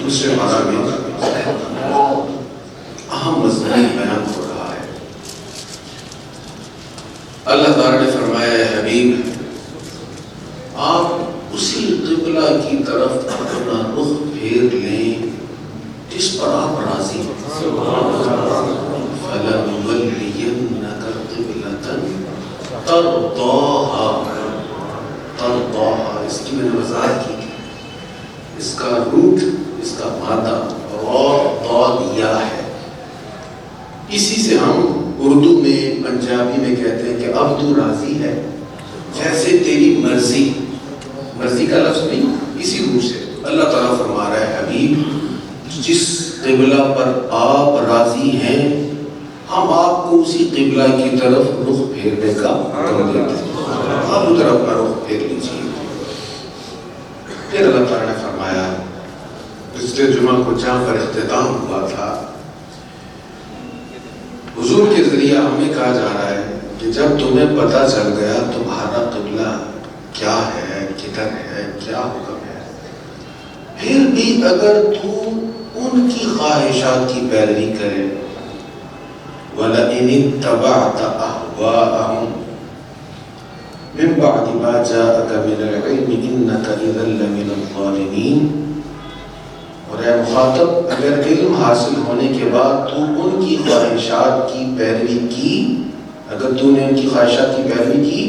دوسرے پارہ میں اہم مضمون بیان ہو رہا ہے۔ اللہ تعالیٰ نے فرمایا ہے حبیب آپ اسی قبلہ کی طرف اپنا رخ پھیر لیں جس پر آپ راضی ہیں۔ فَلَنُوَلِّيَنَّكَ قِبْلَةً تَرْضَاهَا، اس کی میں نے وضاحت کی تھی، اس کا روٹ، اس کا مادہ یا ہے۔ اسی سے ہم اردو میں پنجابی میں کہتے ہیں کہ اب تو راضی ہے، جیسے تیری مرضی، مرضی کا لفظ نہیں، اسی روح سے اللہ تعالیٰ فرما رہا ہے حبیب جس قبلہ پر آپ راضی ہیں ہم آپ کو اسی قبلہ کی طرف رخ پھیرنے کا حکم دیتے ہیں، آپ ادھر اپنا رخ پھیر لیجیے۔ پھر اللہ تعالیٰ نے فرمایا پچھلے جمعہ کو جہاں پر اختتام ہوا تھا، حضور کے ذریعہ ہمیں کہا جا رہا ہے کہ جب تمہیں پتہ چل گیا تمہارا قبلہ کیا ہے، کدھر ہے، کیا حکم ہے، پھر بھی اگر تو ان کی خواہشات کی پیروی کرے، وَلَئِنِ اتَّبَعْتَ أَهْوَاءَهُمْ مِنْ بَعْدِ مَا جَاءَكَ مِنَ الْعِلْمِ إِنَّكَ إِذًا لَمِنَ الظَّالِمِينَ، اور اے مخاطب اگر علم حاصل ہونے کے بعد تو ان کی خواہشات کی پیروی کی، اگر تو نے ان کی خواہشات کی پیروی کی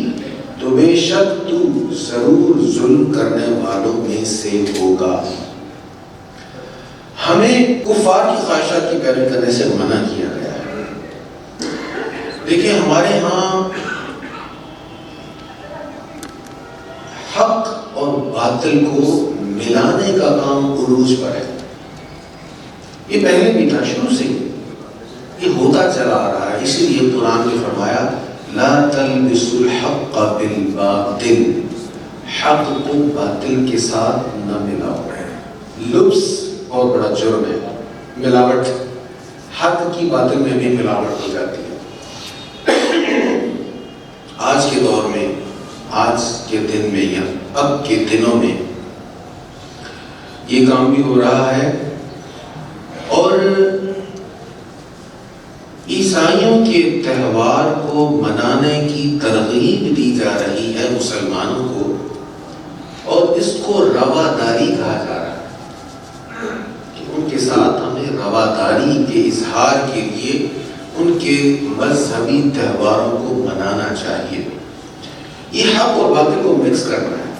تو بے شک تو ضرور ظلم کرنے والوں میں سے ہوگا۔ ہمیں کفار کی خواہشات کی پیروی کرنے سے منع کیا گیا ہے۔ دیکھیں ہمارے ہاں حق اور باطل کو ملانے کا کام عروج پر ہے، یہ پہلے بھی تھا، شروع سے یہ ہوتا چلا آ رہا ہے، اسی لیے قرآن نے فرمایا لا تلبسوا الحق بالباطل، حق کو باطل کے ساتھ نہ ملاؤ۔ لبس اور بڑا جرم ہے، ملاوٹ، حق کی باطل میں بھی ملاوٹ ہو جاتی ہے۔ آج کے دور میں، آج کے دن میں یا اب کے دنوں میں یہ کام بھی ہو رہا ہے، اور عیسائیوں کے تہوار کو منانے کی ترغیب دی جا رہی ہے مسلمانوں کو، اور اس کو رواداری کہا جا رہا ہے کہ ان کے ساتھ ہمیں رواداری کے اظہار کے لیے ان کے مذہبی تہواروں کو منانا چاہیے۔ یہ حق اور باطل کو مکس کرنا ہے،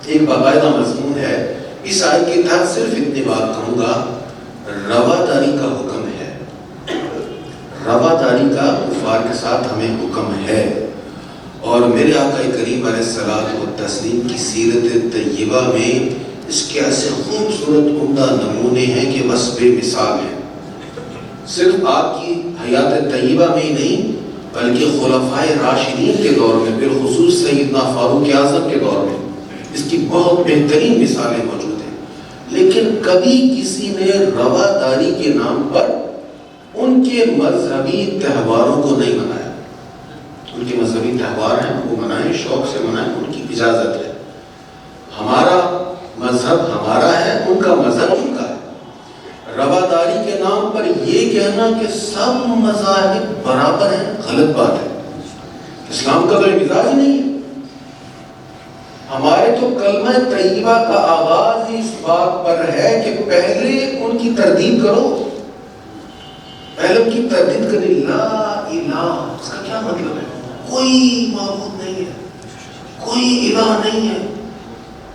ایک باقاعدہ مضمون ہے۔ اس آیت کے تحت صرف اتنی بات کہوں گا، رواداری کا حکم ہے، رواداری کا کفار کے ساتھ ہمیں حکم ہے، اور میرے آقا کریم علیہ الصلوۃ والتسلیم کی سیرت طیبہ میں اس کے ایسے خوبصورت عمدہ نمونے ہیں کہ بس بے مثال ہیں۔ صرف آپ کی حیات طیبہ میں ہی نہیں بلکہ خلفائے راشدین کے دور میں، بالخصوص سیدنا فاروق اعظم کے دور میں اس کی بہت بہترین مثالیں موجود ہیں۔ لیکن کبھی کسی نے رواداری کے نام پر ان کے مذہبی تہواروں کو نہیں منایا۔ ان کے مذہبی تہوار ہیں، وہ منائیں، شوق سے منائیں، ان کی اجازت ہے۔ ہمارا مذہب ہمارا ہے، ان کا مذہب ان کا ہے۔ رواداری کے نام پر یہ کہنا کہ سب مذاہب برابر ہیں، غلط بات ہے۔ اسلام کا تو مزاج ہی نہیں ہے۔ ہمارے تو کلمہ طیبہ کا آغاز ہی اس بات پر ہے کہ پہلے ان کی تردید کرو، پہلے ان کی تردید کریں، لا الہ، اس کا کیا مطلب ہے؟ کوئی معبود نہیں ہے، کوئی الہ نہیں ہے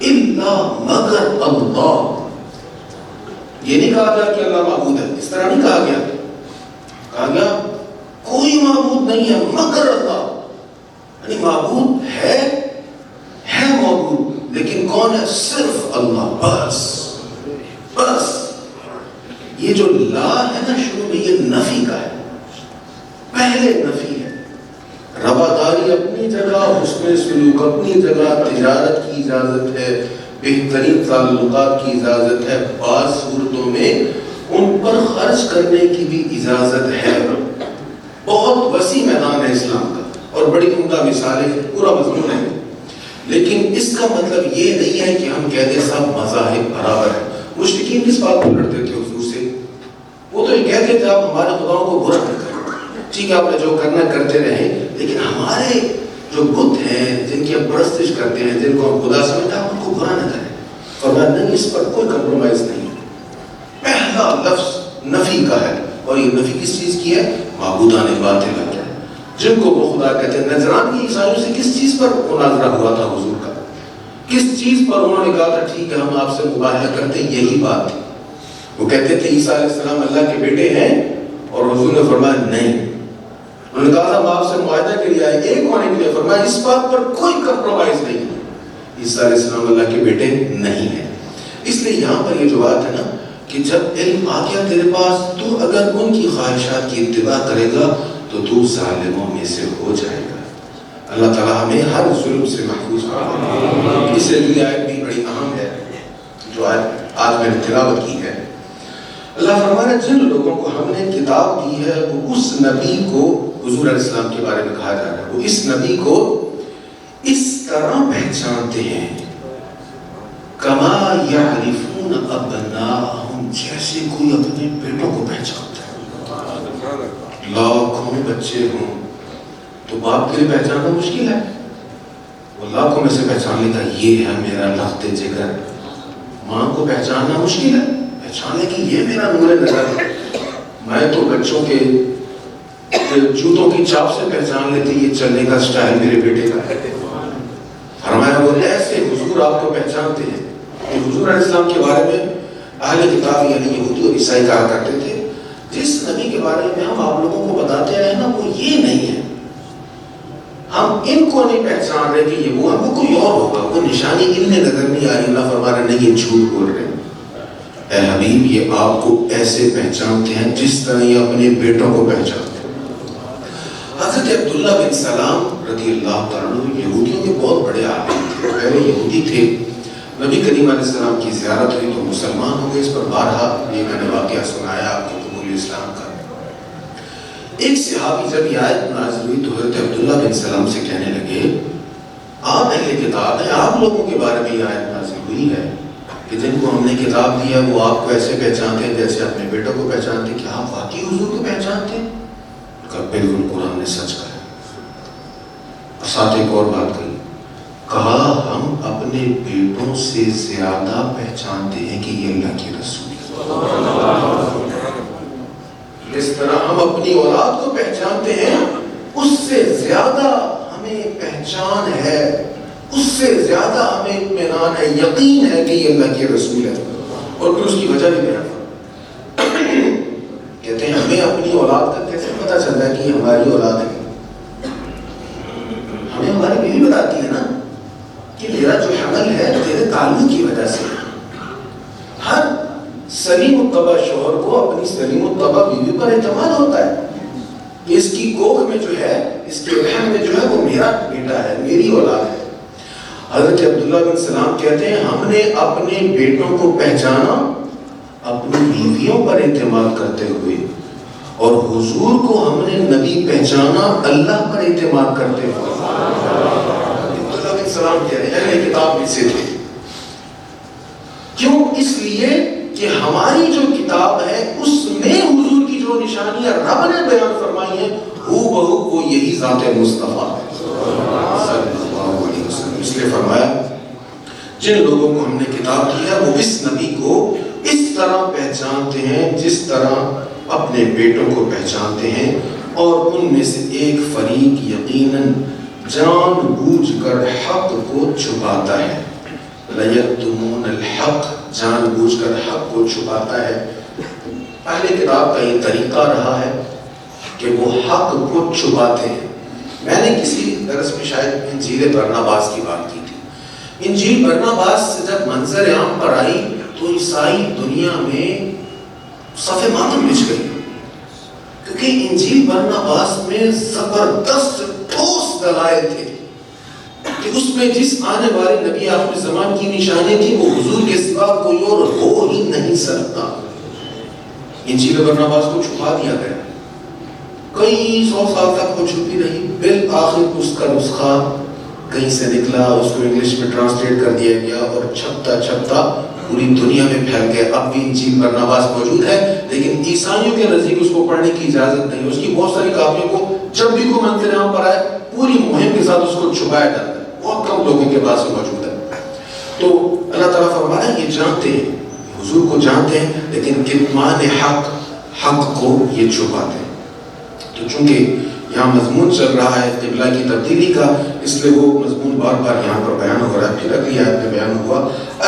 الا مگر اللہ۔ یہ نہیں کہا گیا کہ اللہ معبود ہے، اس طرح نہیں کہا گیا، کہا گیا کوئی معبود نہیں ہے مگر اللہ، یعنی معبود ہے معبود، لیکن کون ہے؟ صرف اللہ، بس بس۔ یہ جو لا ہے نا شروع میں، یہ نفی کا ہے، پہلے نفی ہے۔ رواداری اپنی جگہ، حسن سلوک اپنی جگہ، تجارت کی اجازت ہے، بہترین تعلقات کی اجازت ہے، بعض صورتوں میں ان پر خرچ کرنے کی بھی اجازت ہے۔ بہت وسیع میدان ہے اسلام کا، اور بڑی عمدہ مثالیں، پورا مضمون ہے۔ لیکن اس کا مطلب یہ نہیں ہے کہ ہم کہتے سب مذاہب برابر ہیں۔ مشرکین کس بات کو لڑتے تھے حضور سے؟ وہ تو یہ کہتے تھے آپ ہمارے خداؤں کو برا نہ کریں، ٹھیک ہے آپ نے جو کرنا کرتے رہیں، لیکن ہمارے جو بت ہیں جن کی ہم پرستش کرتے ہیں، جن کو ہم خدا سمجھتے ہیں، ان کو برا نہ کریں۔ فرمایا نہیں، اس پر کوئی کمپرومائز نہیں ہے۔ پہلا لفظ نفی کا ہے، اور یہ نفی کس چیز کی ہے؟ معبودان باطل ہے، جن کو وہ خدا کہتے ہیں۔ نجران کی عیسائیوں سے کس چیز پر مناظرہ ہوا تھا حضور کا؟ کس چیز پر انہوں نے کہا تھا ٹھیک ہے ہم آپ سے مباہلہ کرتے ہیں؟ یہی بات تھی۔ وہ کہتے تھے عیسیٰ علیہ السلام اللہ کے بیٹے ہیں، اور حضور نے فرمایا نہیں۔ انہوں نے کہا تھا ہم آپ سے معاہدہ کے لیے آئے، ایک ہونے کے لیے، فرمایا اس بات پر کوئی کمپرومائز نہیں ہے، عیسیٰ علیہ السلام اللہ کے بیٹے نہیں ہیں۔ اس لیے یہاں پر یہ جو بات ہے نا کہ جب علم آ گیا تیرے پاس، تو اگر ان کی خواہشات کی اتباع کرے گا تو ظالموں میں سے ہو جائے گا۔ اللہ تعالیٰ ہمیں ہر ظلم سے محفوظ فرمائے۔ اس لیے آیت بھی بڑی اہم ہے جو آج میں نے تلاوت کی ہے۔ اللہ فرمانا جن لوگوں کو ہم نے کتاب دی ہے وہ اس نبی کو، حضور علیہ السلام کے بارے میں کہا جا رہا ہے، وہ اس نبی کو اس طرح پہچانتے ہیں کما یعرفون ابناءہم، جیسے کوئی اپنے بیٹوں کو پہچانتا ہے۔ لاکھوں بچے ہوں تو باپ کے لیے پہچاننا مشکل ہے، وہ لاکھوں میں سے پہچان لے گا یہ ہے میرا لخت جگر۔ ماں کو پہچاننا مشکل ہے، پہچانے کہ یہ میرا نور نظر ہے۔ میں تو بچوں کے جوتوں کی چاپ سے پہچان لیتی یہ چلنے کا سٹائل میرے بیٹے کا ہے۔ فرمایا وہ ایسے حضور آپ کو پہچانتے ہیں۔ کہ حضور علیہ السلام کے بارے میں اہل کتاب یعنی یہودی اور عیسائی کہا کرتے تھے جس نبی کے بارے میں ہم آپ لوگوں کو بتاتے رہے نا وہ یہ نہیں ہے، ہم ان کو نہیں پہچان رہے کہ یہ وہ ہے، وہ کوئی اور ہوگا، وہ نشانی ان میں نظر نہیں آ رہی۔ اللہ فرما رہے نہیں، یہ جھوٹ بول رہے ہیں۔ اے حبیب یہ آپ کو ایسے پہچانتے ہیں جس طرح یہ اپنے بیٹوں کو پہچانتے ہیں۔ حضرت عبداللہ بن سلام رضی اللہ تعالیٰ عنہ یہودیوں کے بہت بڑے عالم تھے، پہلے یہودی تھے، نبی کریم علیہ السلام کی زیارت ہوئی تو مسلمان ہو گئے۔ اس پر بارہا یہ میں نے واقعہ سنایا آپ کو قبول اسلام کا۔ ایک صحابی جب یہ آیت نازل ہوئی تو حضرت عبداللہ بن سلام سے کہنے لگے آپ اہل کتاب ہیں، آپ لوگوں کے بارے میں یہ آیت نازل ہوئی ہے کہ جن کو ہم نے کتاب دی ہے وہ آپ کو ایسے پہچانتے ہیں جیسے اپنے بیٹوں کو پہچانتے ہیں، کیا آپ واقعی حضور کو پہچانتے ہیں؟ کہا بالکل قرآن نے سچ کہا۔ اور ساتھ ایک اور بات کہی، کہا ہم اپنے بیٹوں سے زیادہ پہچانتے ہیں کہ یہ اللہ کے رسول ہے۔ اس طرح ہم اپنی اولاد کو پہچانتے ہیں، اس سے زیادہ ہمیں پہچان ہے، اس سے زیادہ ہمیں اطمینان ہے، یقین ہے کہ یہ اللہ کے رسول ہے۔ اور پھر اس کی وجہ بھی بیان کہتے ہیں ہمیں اپنی اولاد کا کیسے پتہ چلتا ہے کہ ہماری اولاد ہے؟ ہمیں ہماری بیوی بتاتی ہے نا کہ میرا جو حمل ہے تیرے تعلق کی وجہ سے۔ ہر سلیم الطبع شوہر کو اپنی سلیم الطبع بیوی پر اعتماد ہوتا ہے کہ اس کی کوکھ میں جو ہے، اس کے رحم میں جو ہے وہ میرا بیٹا ہے، میری اولاد ہے۔ حضرت عبداللہ بن سلام کہتے ہیں ہم نے اپنے بیٹوں کو پہچانا اپنی بیویوں پر اعتماد کرتے ہوئے، اور حضور کو ہم نے نبی پہچانا اللہ پر اعتماد کرتے ہوئے۔ عبداللہ بن سلام کہہ رہے ہیں اہل کتاب میں سے تھے، کیوں؟ اس لیے کہ ہماری جو کتاب ہے اس میں حضور کی جو نشانیاں رب نے بیان فرمائی ہیں ہو بہو وہ یہی ذات مصطفیٰ ہے صلی اللہ علیہ وسلم۔ اس لیے فرمایا جن لوگوں کو ہم نے کتاب دی ہے وہ اس نبی کو اس طرح پہچانتے ہیں جس طرح اپنے بیٹوں کو پہچانتے ہیں، اور ان میں سے ایک فریق یقیناً جان بوجھ کر حق کو چھپاتا ہے۔ لَيَكْتُمُونَ الْحَقَّ، جان بوجھ کر حق کو چھپاتا ہے۔ اہل کتاب کا یہ طریقہ رہا ہے کہ وہ حق کو چھپاتے ہیں۔ میں نے کسی درس میں شاید انجیل برناباس کی بات کی تھی۔ انجیل برناباس سے جب منظر عام پر آئی تو عیسائی دنیا میں صف ماتم بچھ گئی، کیونکہ انجیل برناباس میں زبردست ٹھوس دلائل تھے کہ اس میں جس آنے والے نبی آخر زمان کی نشانی تھی وہ حضور کے سوا کوئی اور ہو ہی نہیں سکتا۔ انجیل برناباس کو چھپا دیا گیا، کئی 100 سال تک وہ چھپی رہی، بالآخر اس کا نسخہ کہیں سے نکلا، اس کو انگلش میں ٹرانسلیٹ کر دیا گیا اور چھپتا چھپتا پوری دنیا میں پھیل گئے. اب بھی انجیل برناباس موجود ہے لیکن عیسائیوں کے نزدیک اس کو پڑھنے کی اجازت نہیں ہے. اس کی بہت ساری کاپیوں کو جب بھی کوئی منظر عام پر آئے پوری مہم کے ساتھ اس کو چھپایا جاتا ہے. بہت کم لوگوں کے پاس موجود ہے. تو اللہ تعالیٰ فرما رہا ہے یہ جانتے ہیں, حضور کو جانتے ہیں, لیکن کتمان حق کو یہ چھپاتے ہیں. تو چونکہ یہاں مضمون چل رہا ہے قبلہ کی تبدیلی کا, اس لیے وہ مضمون بار بار یہاں پر بیان ہو رہا ہے. پھر اگلی آیت میں بیان ہوا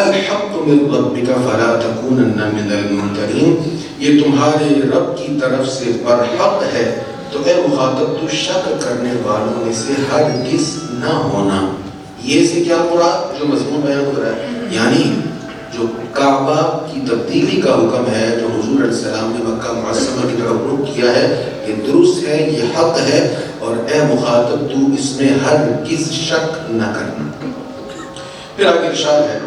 الحق من ربک فلا تکونن من الممترین, یہ تمہارے رب کی طرف سے برحق ہے تو اے مخاطب تو شک کرنے والوں میں سے ہرگز نہ ہونا. یہ سے کیا مراد جو مضمون بیان ہو رہا ہے, یعنی جو کعبہ کی تبدیلی کا حکم ہے جو حضور علیہ السلام نے مکہ معظمہ کی طرف رخ کیا ہے, یہ درست ہے, یہ حق ہے, اور اے مخاطب تو اس میں ہرگز شک نہ کرنا. پھر آگے ارشاد ہے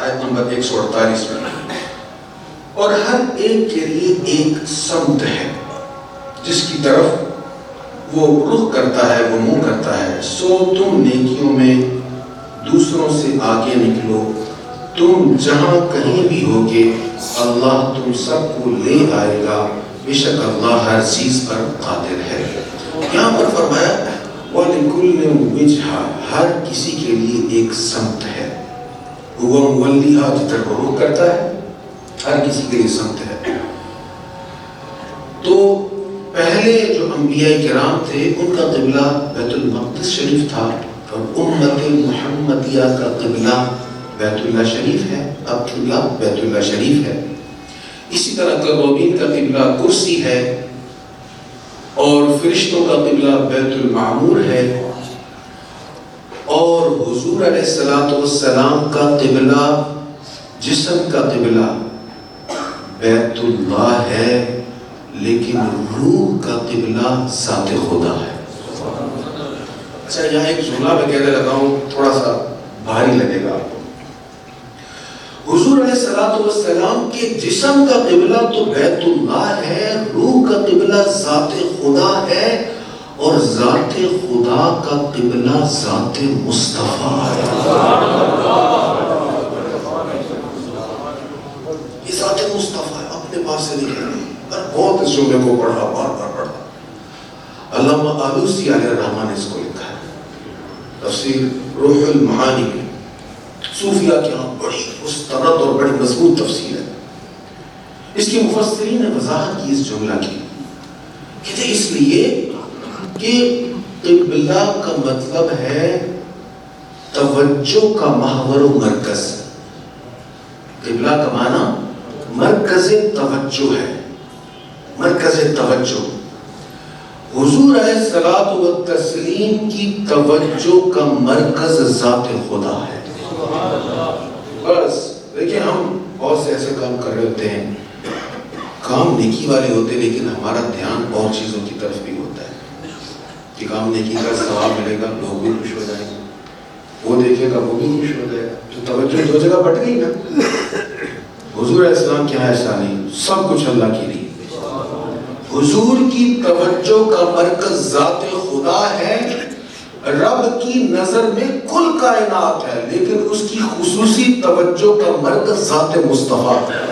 آیت نمبر 148 میں, اور ہر ایک کے لیے ایک سمت ہے جس کی طرف وہ رخ کرتا ہے, وہ منہ کرتا ہے. سو تم نیکیوں میں دوسروں سے آگے نکلو, تم جہاں کہیں بھی ہوگے اللہ تم سب کو لے آئے گا, بے شک اللہ ہر چیز پر قادر ہے. یہاں پر فرمایا وَلِكُلٍّ وِجْهَةٌ, ہر کسی کے لیے ایک سمت ہے. وہ مولیہ جس طرف رخ کرتا ہے, ہر کسی کے لیے سمت ہے. تو پہلے جو انبیاء کرام تھے ان کا قبلہ بیت المقدس شریف تھا, اور امت محمدیہ کا قبلہ بیت اللہ شریف ہے. اب قبلہ بیت اللہ شریف ہے. اسی طرح کروبین کا قبلہ کرسی ہے, اور فرشتوں کا قبلہ بیت المعمور ہے, اور حضور علیہ السلام کا قبلہ جسم کا قبلہ بیت اللہ ہے, لیکن روح کا قبلہ ذات خدا ہے. اچھا یہاں ایک جملہ میں کہنے لگا ہوں, تھوڑا سا بھاری لگے گا آپ کو. حضور علیہ السلام کے جسم کا قبلہ تو بیت اللہ ہے, روح کا قبلہ ذات خدا ہے, اور ذات خدا کا قبلہ ذات مصطفیٰ ہے. یہ ذات مصطفیٰ ہے, اپنے پاس سے نہیں کہہ رہے. بہت اس جملے کو پڑھا, بار بار پڑھا. علامہ آلوسی علیہ الرحمٰن نے اس کو لکھا ہے تفسیر روح المعانی میں. صوفیہ کی یہاں بڑی مستند اور بڑی مضبوط تفسیر ہے. اس کی مفسرین نے وضاحت کی اس جملہ کی, کہتے اس لیے کہ قبلہ کا مطلب ہے توجہ کا محور و مرکز. قبلہ کا معنی مرکز توجہ ہے, مرکز توجہ. حضور علیہ الصلوۃ والتسلیم کی توجہ کا مرکز ذات خدا ہے. بس دیکھیں ہم بہت سے ایسے کام کر رہے ہوتے ہیں, کام نیکی والے ہوتے ہیں, لیکن ہمارا دھیان اور چیزوں کی طرف بھی ہوتا ہے کہ کام نیکی کا ثواب ملے گا, لوگ بھی خوش ہو جائیں گے, وہ دیکھے گا وہ بھی خوش ہو جائے گا. تو توجہ دو جگہ بٹ گئی نا. حضور علیہ السلام کیا ایسا نہیں, سب کچھ اللہ کے لیے. حضور کی توجہ کا مرکز ذات خدا ہے. رب کی نظر میں کل کائنات ہے, لیکن اس کی خصوصی توجہ کا مرکز ذات مصطفیٰ ہے.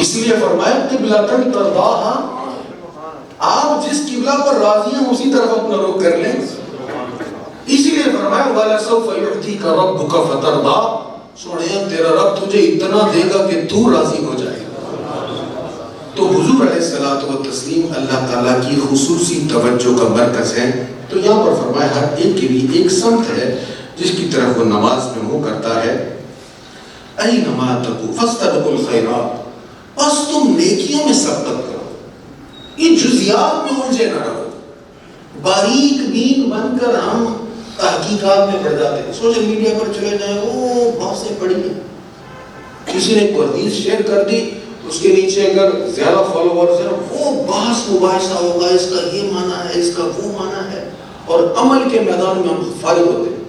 اس لیے فرمایا قبلۃ ترضاھا, آپ جس قبلہ پر راضی ہیں اسی طرف اپنا رخ کر لیں. اسی لیے فرمایا وَلَسَوْفَ يُعْتِيكَ رَبُّكَ فَتَرْضَىٰ, سوڑے تیرا رب تجھے اتنا دے گا کہ تو راضی ہو جائے گا. تو حضور علیہ الصلوۃ والتسلیم اللہ تعالیٰ کی خصوصی توجہ کا مرکز ہے. تو یہاں پر فرمایا ہر ایک کے لیے ایک سمت ہے جس کی طرف وہ نماز میں منہ کرتا ہے. اَيْنَمَا تَكُونُوا فَاسْتَبِقُوا الْخَيْرَاتِ, بس تم نیکیوں میں سبقت کرو, یہ جزیات میں الجھے نہ رہو. باریک بین بن کر ہم تحقیقات میں پڑ جاتے ہیں. سوشل میڈیا پر چلے جائیں, وہ بہت سے پڑھی ہیں, کسی نے کوئی حدیث شیئر کر دی, اس کے نیچے اگر زیادہ فالوورز ہیں وہ بحث مباحثہ ہوگا, اس کا یہ معنی ہے, اس کا وہ معنی ہے, اور عمل کے میدان میں ہم فارغ ہوتے ہیں.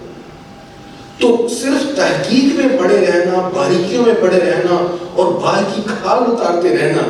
تو صرف تحقیق میں پڑے رہنا, باریکیوں میں پڑے رہنا اور بال کی کھال اتارتے رہنا,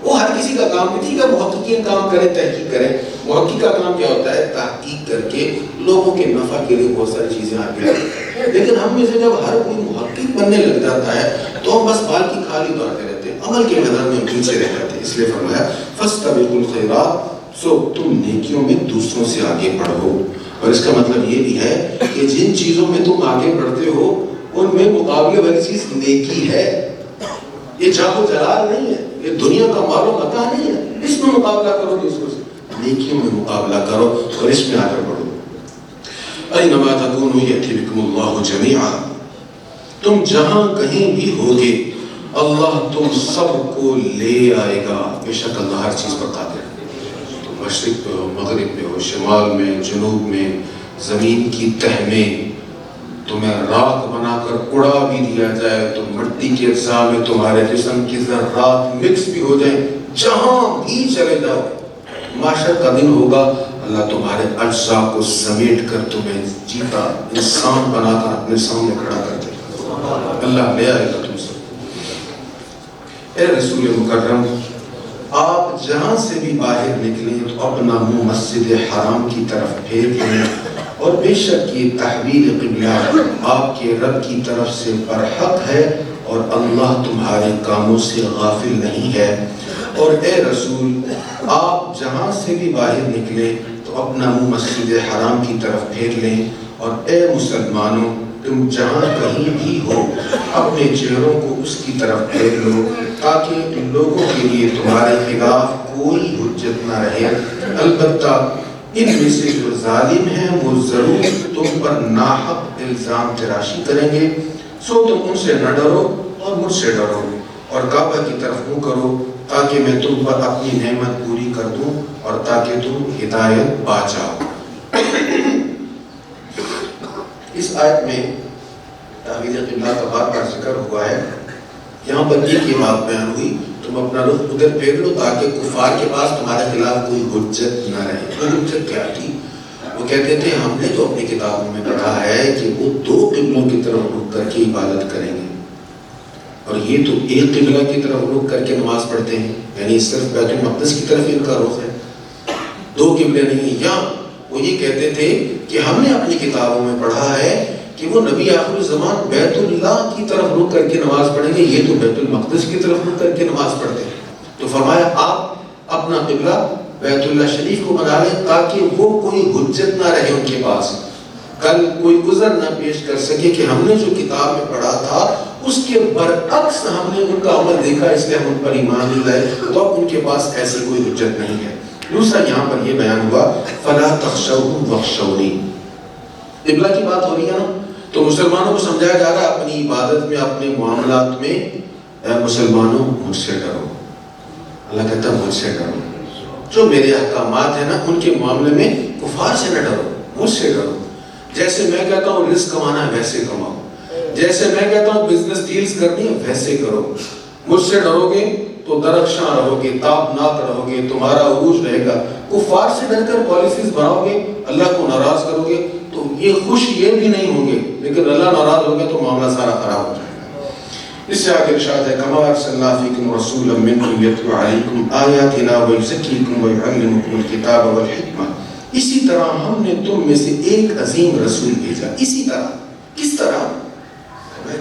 وہ ہر کسی کا کام نہیں، ٹھیک ہے محققین کام کریں، تحقیق کریں، محقق کا کام کیا ہوتا ہے؟ تحقیق کر کے لوگوں کے نفع کے لیے بہت ساری چیزیں آگے لاتے ہیں۔ لیکن ہم میں سے جب ہر کوئی محقق بننے لگ جاتا ہے تو ہم بس بال کی کھال ہی دوڑتے رہتے ہیں، عمل کے میدان میں پیچھے رہ جاتے ہیں۔ اس لیے فرمایا فاستبقوا الخیرات، سو تم نیکیوں میں دوسروں سے آگے بڑھو۔ اور اس کا مطلب یہ بھی ہے کہ جن چیزوں میں تم آگے بڑھتے ہو ان میں مقابلے والی چیز نیکی ہے، یہ جاہ و جلال نہیں ہے، یہ دنیا کا مال و متاع نہیں ہے، اس میں مقابلہ کرو دوسروں سے، نیکیوں میں مقابلہ کرو اور اس میں آگے بڑھو۔ اینما تکونوا یأتی بکم اللہ جمیعا، تم جہاں کہیں بھی ہوگے اللہ تم سب کو لے آئے گا۔ بے شک اللہ ہر چیز پر قادر ہے، تم مشرق میں ہو، مغرب میں ہو، شمال میں، جنوب میں، زمین کی تہ میں، تمہیں راکھ بنا کر اڑا بھی دیا جائے تو مٹی کے اجزاء میں تمہارے جسم کی ذرات مکس بھی ہو جائیں، جہاں بھی چلے جاؤ، معاشر کا دن ہوگا اللہ تمہارے اجزاء کو سمیٹ کر تمہیں جیتا انسان بنا کر اپنے سامنے کھڑا کر دے گا، اللہ لے آئے گا تم سے۔ اے رسول مکرم، آپ جہاں سے بھی باہر نکلیں تو اپنا منہ مسجد حرام کی طرف پھیر لیں، اور بے شک یہ تحویل قبلہ آپ کے رب کی طرف سے برحق ہے اور اللہ تمہارے کاموں سے غافل نہیں ہے۔ اور اے رسول، آپ جہاں سے بھی باہر نکلیں تو اپنا منہ مسجد حرام کی طرف پھیر لیں، اور اے مسلمانوں تم جہاں کہیں بھی ہو اپنے چہروں کو اس کی طرف پھیر لو تاکہ لوگوں کے لیے تمہارے خلاف کوئی حجت نہ رہے۔ البتہ ان میں سے جو ظالم ہیں وہ ضرور تم پر ناحق الزام تراشی کریں گے، سو تم ان سے نہ ڈرو اور مجھ سے ڈرو، اور کعبہ کی طرف منہ کرو تاکہ میں تم پر اپنی نعمت پوری کر دوں اور تاکہ تم ہدایت پا جاؤ۔ اس آیت میں تحویل قبلہ کا بار بار ذکر ہوا ہے، یہاں پر یہ بات بیان ہوئی تم اپنا رخ ادھر پھیر لو تاکہ کفار کے پاس تمہارے خلاف کوئی حجت نہ رہے۔ وہ حجت کیا تھی؟ وہ کہتے تھے ہم نے تو اپنی کتابوں میں پڑھا ہے کہ وہ دو قبلوں کی طرف رخ کر کے عبادت کریں گے، اور یہ تو ایک قبلہ کی طرف رخ کر کے نماز پڑھتے ہیں، یعنی صرف بیت المقدس کی طرف ان کا رخ ہے، دو قبلے نہیں۔ یا وہ یہ کہتے تھے کہ ہم نے اپنی کتابوں میں پڑھا ہے کہ وہ نبی آخر الزمان بیت اللہ کی طرف رخ کر کے نماز پڑھیں گے، یہ تو بیت المقدس کی طرف رخ کر کے نماز پڑھتے ہیں۔ تو فرمایا آپ اپنا قبلہ بیت اللہ شریف کو بنا لیں تاکہ وہ کوئی حجت نہ رہے ان کے پاس، کل کوئی عذر نہ پیش کر سکے کہ ہم نے جو کتاب میں پڑھا تھا اس کے برعکس ہم نے ان کا عمل دیکھا اس لیے ہم ان پر ایمان نہیں لائے، تو اب ان کے پاس ایسی کوئی حجت نہیں ہے۔ دوسرا یہاں پر یہ بیان ہوا فلا تخشوهم واخشونی، قبلہ کی بات ہو رہی ہے نا، تو مسلمانوں کو سمجھایا جا رہا ہے اپنی عبادت میں، اپنے معاملات میں اے مسلمانوں مجھ سے ڈرو۔ اللہ کہتا ہے مجھ سے ڈرو، جو میرے احکامات ہیں نا ان کے معاملے میں کفار سے نہ ڈرو، مجھ سے ڈرو۔ جیسے میں کہتا ہوں رزق کمانا ہے ویسے کماؤ، جیسے میں کہتا ہوں بزنس ڈیلز کرنی ہے ویسے کرو۔ مجھ سے ڈرو گے تو درخشاں رہو گے، تابناک رہو گے، تمہارا عروج رہے گا۔ کفار سے ڈر کر پالیسیز بناؤ گے، اللہ کو ناراض کرو گے تو یہ خوش یہ بھی نہیں ہوں گے، لیکن اللہ ناراض ہو گیا تو معاملہ سارا خراب ہو جائے گا۔ اس سے آگے ارشاد ہے کما ارسلنا فیکم رسولا منکم یتلو علیکم آیاتنا ویزکیکم ویعلمکم الکتاب والحکمہ، اسی طرح ہم نے تم میں سے ایک عظیم رسول بھیجا۔ اسی طرح، کس طرح؟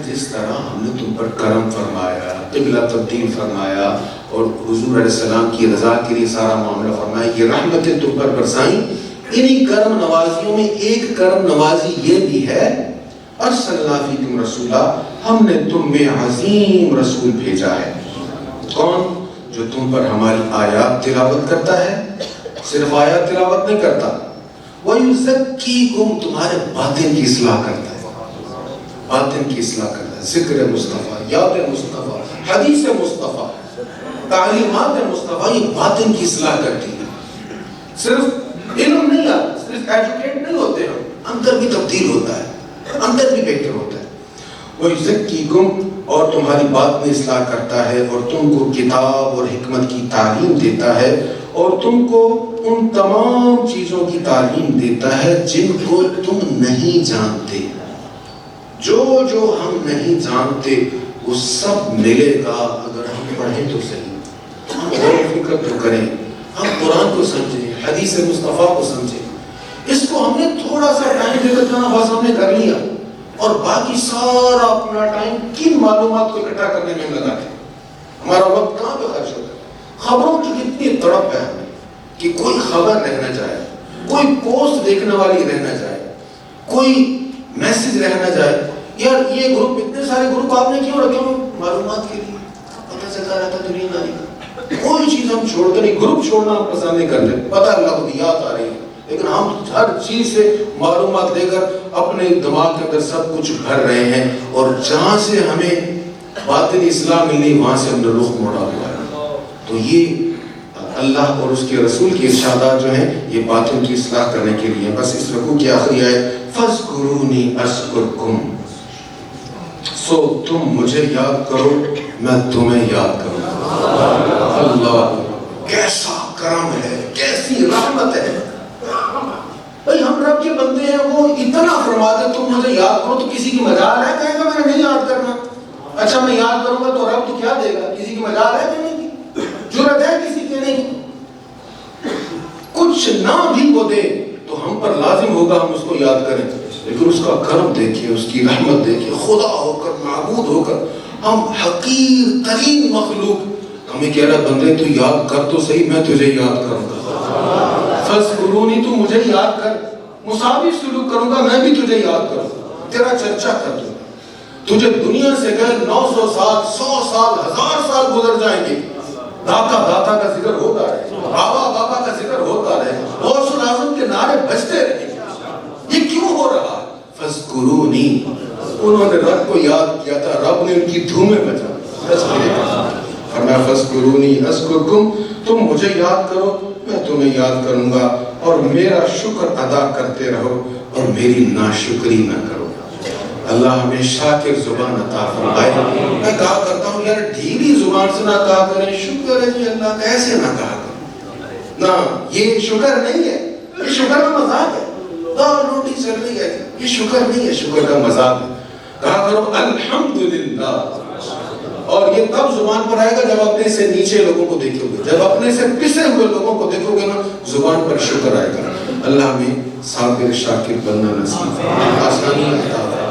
جس طرح ہم نے تم پر کرم فرمایا، قبلہ تبدیل فرمایا اور حضور علیہ السلام کی رضا کے لیے سارا معاملہ فرمایا، یہ رحمتیں تم پر برسائیں۔ انہی کرم نوازیوں میں ایک کرم نوازی یہ بھی ہے ارسلنا فیکم رسولا، ہم نے تم میں عظیم رسول بھیجا ہے۔ کون؟ جو تم پر ہماری آیات تلاوت کرتا ہے، صرف آیات تلاوت نہیں کرتا، وَيُزَكِّيكُمْ، تمہارے باطن کی اصلاح کرتا ہے، باطن کی اصلاح کرتا ہے، ذکر مصطفیٰ، یاد مصطفیٰ، حدیث مصطفیٰ، تعلیمات مصطفیٰ، یہ باطن کی اصلاح کرتی ہے۔ صرف علم نہیں آتا، صرف ایجوکیٹ نہیں ہوتے ہم، اندر بھی تبدیل ہوتا ہے، اندر بھی بہتر ہوتا ہے۔ وَيُزَكِّيكُمْ، اور تمہاری باطن اصلاح کرتا ہے اور تم کو کتاب اور حکمت کی تعلیم دیتا ہے، اور تم کو ان تمام چیزوں کی تعلیم دیتا ہے جن کو تم نہیں جانتے۔ جو جو ہم نہیں جانتے وہ سب ملے گا اگر ہم پڑھیں تو صحیح، ہم غور و فکر تو کریں, ہم قرآن کو سمجھیں, حدیث مصطفیٰ کو سمجھیں. اس کو ہم نے تھوڑا سا ٹائم دے کر بس ہم نے کر لیا اور باقی سارا اپنا ٹائم کن معلومات کو اکٹھا کرنے میں لگا دیں. ہمارا وقت کہاں پہ خرچ ہوتا ہے؟ خبروں کی کتنی تڑپ ہے ہمیں کہ کوئی خبر رہنا چاہے, کوئی پوسٹ دیکھنے والی رہنا چاہے, کوئی میسج رہنا چاہے. یار یہ گروپ, اتنے سارے گروپ آپ نے کیوں رکھے؟ معلومات کے لیے, پتہ چلتا رہتا دنیا داری کا. کوئی چیز ہم چھوڑتے نہیں, گروپ چھوڑنا ہم پسند نہیں کرتے. پتہ لغویات آ رہی ہے لیکن ہم ہر چیز سے معلومات لے کر اپنے دماغ کے اندر سب کچھ بھر رہے ہیں, اور جہاں سے ہمیں باطنی اصلاح ملنی وہاں سے ہم نے رخ موڑا ہوا ہے. تو یہ اللہ اور اس کے رسول کی ارشادات جو ہیں یہ باطن کی اصلاح کرنے کے لیے. بس اس رکوع کی آخری آیت فَاذْكُرُونِي أَذْكُرْكُمْ, سو تم مجھے یاد کرو میں تمہیں یاد کروں. اللہ کیسا کرم ہے, کیسی رحمت ہے. بھئی ہم رب کے بندے ہیں, وہ اتنا فرما دے تم مجھے یاد کرو, تو کسی کی مجال ہے کہے گا میں نے نہیں یاد کرنا؟ اچھا میں یاد کروں گا تو رب تو کیا دے گا؟ کسی کی مجال ہے کہنے کی؟ جرأت ہے کسی کہنے کی؟ کچھ نہ بھی وہ دے تو ہم پر لازم ہوگا ہم اس کو یاد کریں, لیکن اس کا کرم دیکھیں, اس کی رحمت دیکھیں. خدا ہو کر, معبود ہو کر, ہم حقیر ترین مخلوق, ہمیں کہہ رہا بندے تو یاد کر تو صحیح, میں تجھے یاد کروں گا. فَاذْكُرُونِي, تو مجھے یاد کر, مساوی سلوک کروں گا, میں بھی تجھے یاد کروں گا, تیرا چرچا کر دوں گا. تجھے دنیا سے گئے 900 سال, 100 سال, 1000 سال گزر جائیں گے, داتا داتا کا ذکر ہوتا رہے, بابا بابا کا ذکر ہوتا رہے, غوث الاعظم کے نعرے بجتے رہے. یہ کیوں ہو رہا؟ فَاذْكُرُونِي, انہوں نے رب کو یاد کیا تھا, رب نے ان کی دھومیں بجا. فرمایا فَاذْكُرُونِي أَذْكُرْكُمْ, تم مجھے یاد کرو میں تمہیں یاد کروں گا, اور میرا شکر ادا کرتے رہو اور میری ناشکری نہ کرو. اللہ ہمیں شاکر زبان عطا فرمائے. میں کہا کرتا ہوں یار ڈھیلی زبان سے نہ کہا کریں شکر ہے جی اللہ کا, ایسے نہ کہا کریں نا, یہ شکر نہیں ہے, یہ شکر کا مذاق ہے. دال روٹی چل رہی ہے, یہ شکر نہیں ہے, شکر کا مذاق ہے. کہا کرو الحمدللہ, اور یہ تب زبان پر آئے گا جب اپنے سے نیچے لوگوں کو دیکھو گے, جب اپنے سے پسے ہوئے لوگوں کو دیکھو گے نا, زبان پر شکر آئے گا. اللہ ہمیں صابر شاکر بننا نصیب, آسانی عطا فرمائے.